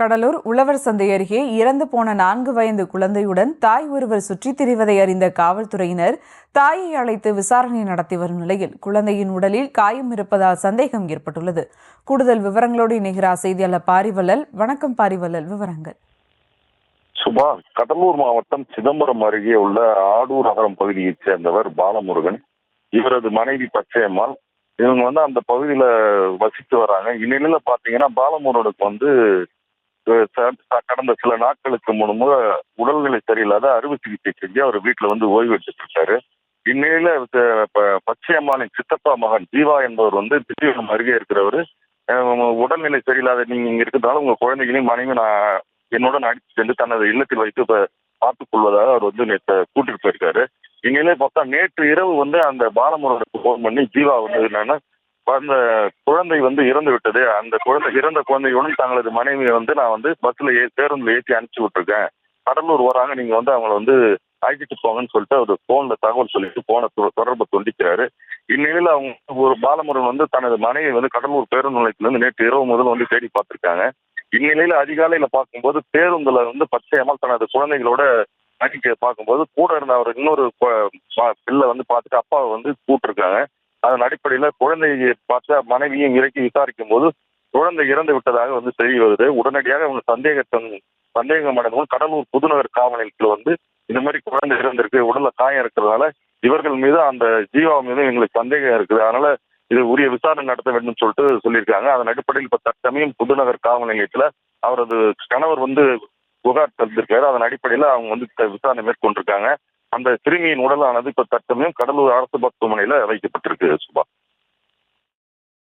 கடலூர் உழவர் சந்தை அருகே இறந்து போன 4 வயது குழந்தையுடன் தாய் ஒருவர் சுற்றித் திரிவதை அறிந்த காவல்துறையினர் தாயை அழைத்து விசாரணை நடத்தி வரும் நிலையில் குழந்தையின் உடலில் காயம் இருப்பதால் சந்தேகம் ஏற்பட்டுள்ளது. கூடுதல் விவரங்களோடு இணைகிறார் செய்தியாளர் பாரிவள்ளல். வணக்கம் பாரிவள்ளல், விவரங்கள். சுபா, கடலூர் மாவட்டம் சிதம்பரம் அருகே உள்ள ஆடூர் நகரம் பகுதியைச் சேர்ந்தவர் பாலமுருகன். இவரது மனைவி பச்சையம்மாள். இவங்க அந்த பகுதியில வசித்து வராங்க. இந்நிலையில பாத்தீங்கன்னா பாலமுருகனுக்கு கடந்த சில நாட்களுக்கு முன்பு உடல்நிலை சரியில்லாத அறுவை சிகிச்சை செஞ்சு அவர் வீட்டுல ஓய்வு எடுத்துட்டு இருக்காரு. இந்நிலையில பச்சையம்மாளின் சித்தப்பா மகன் ஜீவா என்பவர் திண்டிவனம் அருகே இருக்கிறவரு. உடல்நிலை சரியில்லாத நீங்க இங்க இருக்கிறதால உங்க குழந்தைகளையும் மனைவி நான் என்னுடன் அடித்து சென்று தனது இல்லத்தில் வைத்து பார்த்துக் கொள்வதாக அவர் நேற்று கூட்டிட்டு போயிருக்காரு. இந்நிலையை பார்த்தா நேற்று இரவு அந்த பாலமுருகனுக்கு போன் பண்ணி ஜீவா என்னன்னா அந்த குழந்தை இறந்து விட்டது, அந்த இறந்த குழந்தையுடன் தங்களது மனைவியை நான் பஸ்ல பேருந்துல ஏற்றி அனுப்பிச்சு விட்டுருக்கேன், கடலூர் வராங்க, நீங்க அவங்களை அழைச்சிட்டு போங்கன்னு சொல்லிட்டு அவர் போன்ல தகவல் சொல்லிட்டு போன தொடர்பை துண்டிக்கிறாரு. இந்நிலையில அவங்க பாலமுருகன் தனது மனைவி கடலூர் பேருந்து நிலையத்திலிருந்து நேற்று இரவு முதல் தேடி பார்த்திருக்காங்க. இந்நிலையில அதிகாலையில பார்க்கும்போது பேருந்துல பச்சையம்மாள் தனது குழந்தைகளோட நடிக்க பார்க்கும்போது கூட இருந்த அவர் இன்னொரு பிள்ளை பார்த்துட்டு அப்பாவை கூப்பிட்டுருக்காங்க. அதன் அடிப்படையில குழந்தையை பார்த்த மனைவியும் இறக்கி விசாரிக்கும் போது குழந்தை இறந்து விட்டதாக தெரிய வருது. உடனடியாக அவங்க சந்தேகம் அடைந்தவங்க கடலூர் புதுநகர் காவல் நிலையத்தில் இந்த மாதிரி குழந்தை இறந்திருக்கு, உடல்ல காயம் இருக்கிறதுனால இவர்கள் மீது அந்த ஜீவா மீது எங்களுக்கு சந்தேகம் இருக்குது, அதனால இது உரிய விசாரணை நடத்த வேண்டும் சொல்லிட்டு சொல்லியிருக்காங்க. அதன் அடிப்படையில் இப்ப தற்சமயம் புதுநகர் காவல் நிலையத்துல அவரது கணவர் புகார் தந்திருக்காரு. அதன் அடிப்படையில அவங்க விசாரணை மேற்கொண்டிருக்காங்க. அந்த சிறுமியின் உடலானது இப்ப தற்சமயம் கடலூர் அரசு மருத்துவமனையில வைக்கப்பட்டிருக்கு. சுபா.